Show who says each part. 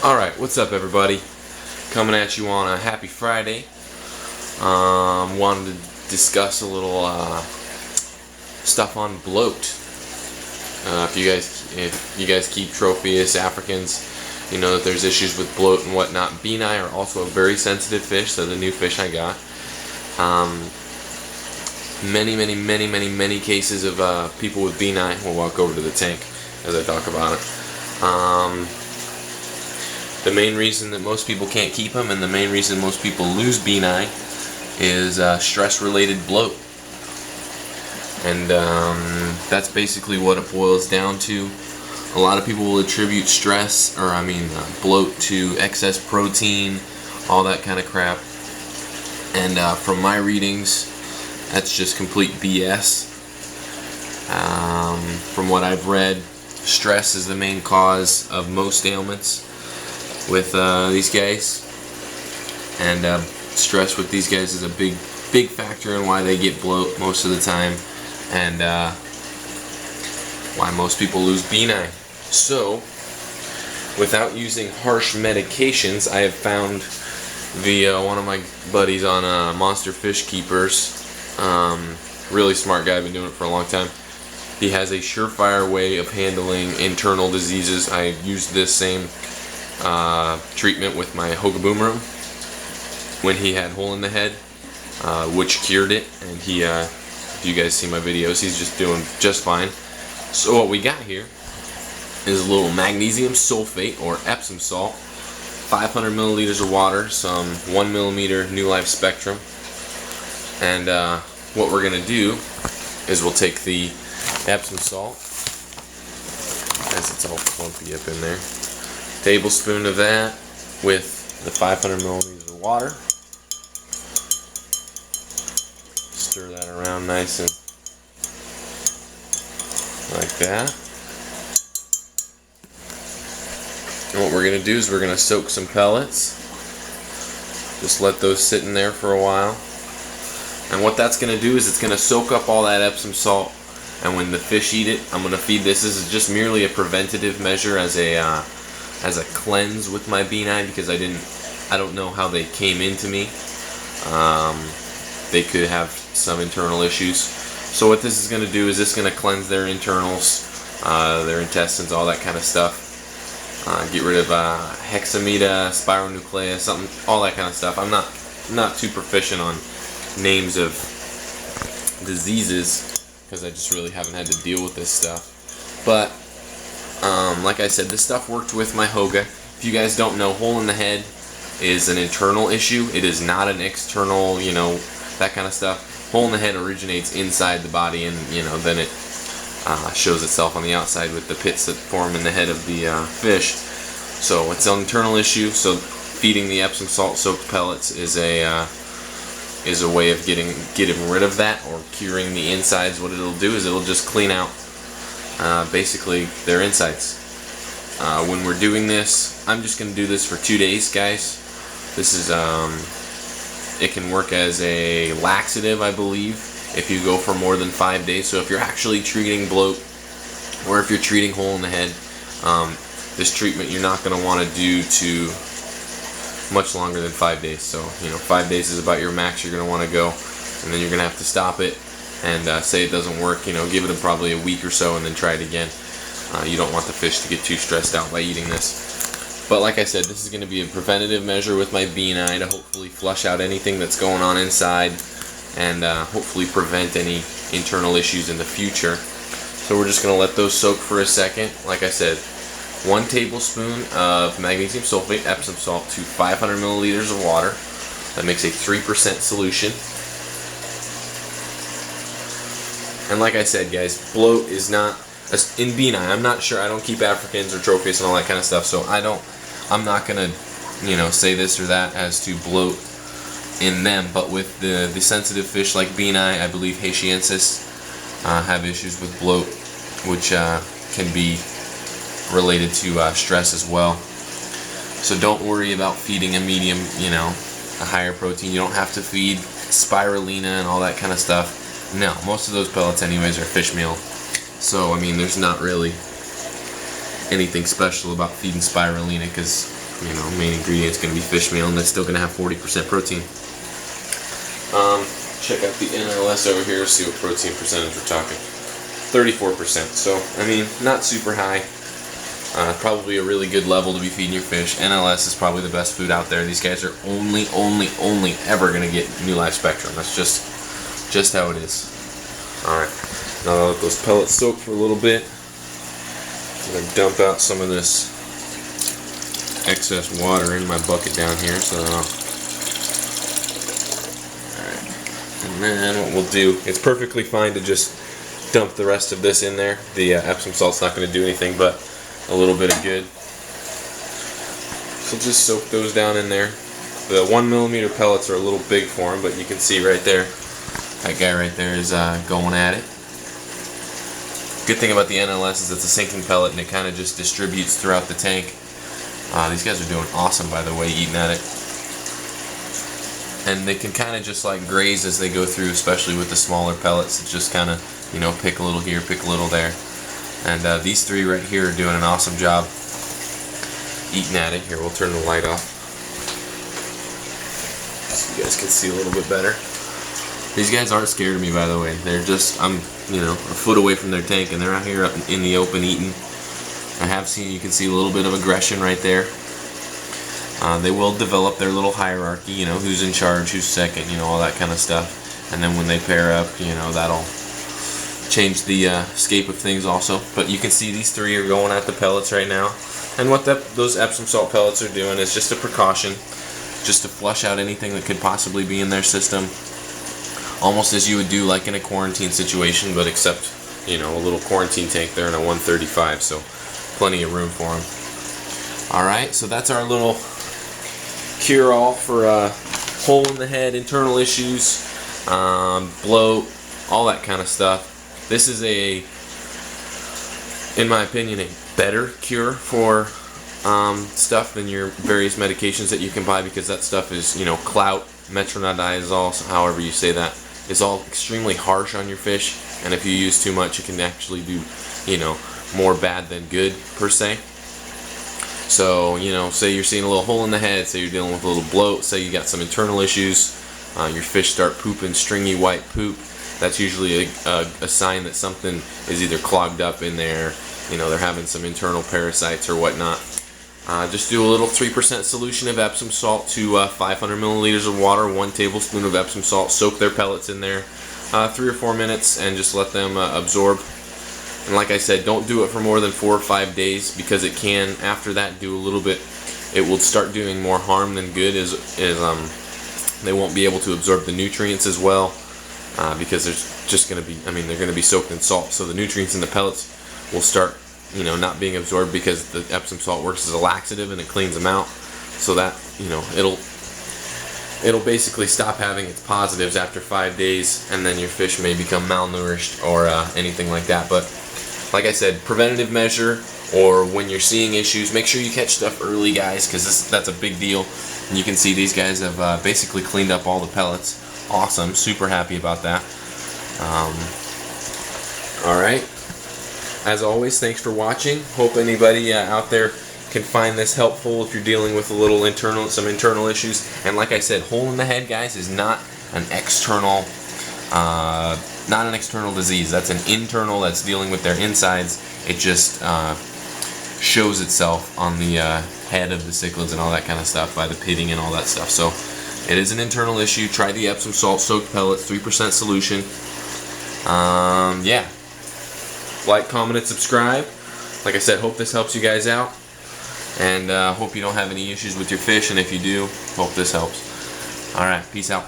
Speaker 1: Alright, what's up everybody? Coming at you on a happy Friday. Wanted to discuss a little stuff on bloat. If you guys keep Tropheus Africans, you know that there's issues with bloat and whatnot. Benai are also a very sensitive fish. They're the new fish I got. Many cases of people with benai. We'll walk over to the tank as I talk about it. The main reason that most people can't keep them, and the main reason most people lose benai, is stress-related bloat. And that's basically what it boils down to. A lot of people will attribute bloat to excess protein, all that kind of crap. And from my readings, that's just complete BS. From what I've read, stress is the main cause of most ailments with these guys, and stress with these guys is a big factor in why they get bloat most of the time, and why most people lose benai. So, without using harsh medications, I have found via one of my buddies on Monster Fish Keepers, really smart guy, been doing it for a long time. He has a surefire way of handling internal diseases. I used this same treatment with my Hogaboomerum when he had hole in the head, which cured it, and he, if you guys see my videos, he's just doing just fine. So what we got here is a little magnesium sulfate, or Epsom salt, 500 milliliters of water, some 1 millimeter New Life Spectrum, and what we're going to do is we'll take the Epsom salt, as it's all clumpy up in there, tablespoon of that with the 500 milliliters of water. Stir that around nice and like that. And what we're going to do is we're going to soak some pellets. Just let those sit in there for a while. And what that's going to do is it's going to soak up all that Epsom salt. And when the fish eat it, I'm going to feed this. This is just merely a preventative measure as a cleanse with my benai, because I don't know how they came into me. They could have some internal issues. So what this is going to do is this going to cleanse their internals, their intestines, all that kind of stuff. Get rid of hexamida, spironucleus, all that kind of stuff. I'm not too proficient on names of diseases, because I just really haven't had to deal with this stuff. But like I said, this stuff worked with my Hoga. If you guys don't know, hole in the head is an internal issue. It is not an external, that kind of stuff. Hole in the head originates inside the body, and then it shows itself on the outside with the pits that form in the head of the fish. So it's an internal issue. So feeding the Epsom salt soaked pellets is a way of getting rid of that, or curing the insides. What it'll do is it'll just clean out basically their insides. When we're doing this, I'm just going to do this for 2 days, guys. This is it can work as a laxative, I believe, if you go for more than 5 days. So if you're actually treating bloat, or if you're treating hole in the head, this treatment you're not going to want to do to much longer than 5 days. So 5 days is about your max you're going to want to go, and then you're going to have to stop it and say it doesn't work. Give it probably a week or so and then try it again. You don't want the fish to get too stressed out by eating this. But like I said, this is going to be a preventative measure with my benai to hopefully flush out anything that's going on inside, and hopefully prevent any internal issues in the future. So we're just going to let those soak for a second. Like I said, 1 tablespoon of magnesium sulfate, Epsom salt, to 500 milliliters of water. That makes a 3% solution. And like I said, guys, bloat is not in benai. I'm not sure. I don't keep Africans or Tropheus and all that kind of stuff, so I'm not gonna say this or that as to bloat in them. But with the sensitive fish like benai, I believe Haitiensis have issues with bloat, which can be related to stress as well. So don't worry about feeding a medium, a higher protein. You don't have to feed spirulina and all that kind of stuff. No, most of those pellets anyways are fish meal. So, there's not really anything special about feeding spirulina, because you know, main ingredient is going to be fish meal, and that's still going to have 40% protein. Check out the NLS over here, see what protein percentage we're talking. 34%, so I mean, not super high. Probably a really good level to be feeding your fish. NLS is probably the best food out there. These guys are only ever going to get New Life Spectrum. That's just how it is. Alright, now I'll let those pellets soak for a little bit. I'm going to dump out some of this excess water in my bucket down here. So, alright, and then what we'll do, it's perfectly fine to just dump the rest of this in there. The Epsom salt's not going to do anything but a little bit of good. So just soak those down in there. The 1mm pellets are a little big for them, but you can see right there, that guy right there is going at it. Good thing about the NLS is it's a sinking pellet and it kind of just distributes throughout the tank. These guys are doing awesome, by the way, eating at it. And they can kind of just like graze as they go through, especially with the smaller pellets. It's just kind of, you know, pick a little here, pick a little there. And these three right here are doing an awesome job eating at it. Here, we'll turn the light off so you guys can see a little bit better. These guys aren't scared of me, by the way. They're just, I'm, you know, a foot away from their tank, and they're out here up in the open eating. I have seen, you can see a little bit of aggression right there. They will develop their little hierarchy, you know, who's in charge, who's second, you know, all that kind of stuff. And then when they pair up, you know, that'll change the scape of things also. But you can see these three are going at the pellets right now. And what those Epsom salt pellets are doing is just a precaution, just to flush out anything that could possibly be in their system. Almost as you would do like in a quarantine situation, but except, you know, a little quarantine tank there in a 135, so plenty of room for them. Alright, so that's our little cure-all for hole in the head, internal issues, bloat, all that kind of stuff. This is in my opinion, a better cure for stuff than your various medications that you can buy, because that stuff is, you know, clout, metronidazole, however you say that, is all extremely harsh on your fish, and if you use too much, it can actually do, you know, more bad than good per se. So, you know, say you're seeing a little hole in the head, say you're dealing with a little bloat, say you got some internal issues, your fish start pooping stringy white poop. That's usually a sign that something is either clogged up in there, you know, they're having some internal parasites or whatnot. Just do a little 3% solution of Epsom salt to 500 milliliters of water, 1 tablespoon of Epsom salt, soak their pellets in there 3 or 4 minutes and just let them absorb. And like I said, don't do it for more than 4 or 5 days, because it can, after that, do a little bit, it will start doing more harm than good, as they won't be able to absorb the nutrients as well. Because there's just going to be, I mean, they're going to be soaked in salt, so the nutrients in the pellets will start, you know, not being absorbed, because the Epsom salt works as a laxative and it cleans them out, so that, you know, it'll basically stop having its positives after 5 days, and then your fish may become malnourished or anything like that. But like I said, preventative measure, or when you're seeing issues, make sure you catch stuff early, guys, because that's a big deal. And you can see these guys have basically cleaned up all the pellets. Awesome, super happy about that. Alright, as always, thanks for watching. Hope anybody out there can find this helpful if you're dealing with a little some internal issues. And like I said, hole in the head, guys, is not an external disease. That's an internal, that's dealing with their insides. It just shows itself on the head of the cichlids and all that kind of stuff by the pitting and all that stuff. So it is an internal issue. Try the Epsom salt soaked pellets, 3% solution. Yeah. Like, comment, and subscribe. Like I said, hope this helps you guys out. And hope you don't have any issues with your fish. And if you do, hope this helps. Alright, peace out.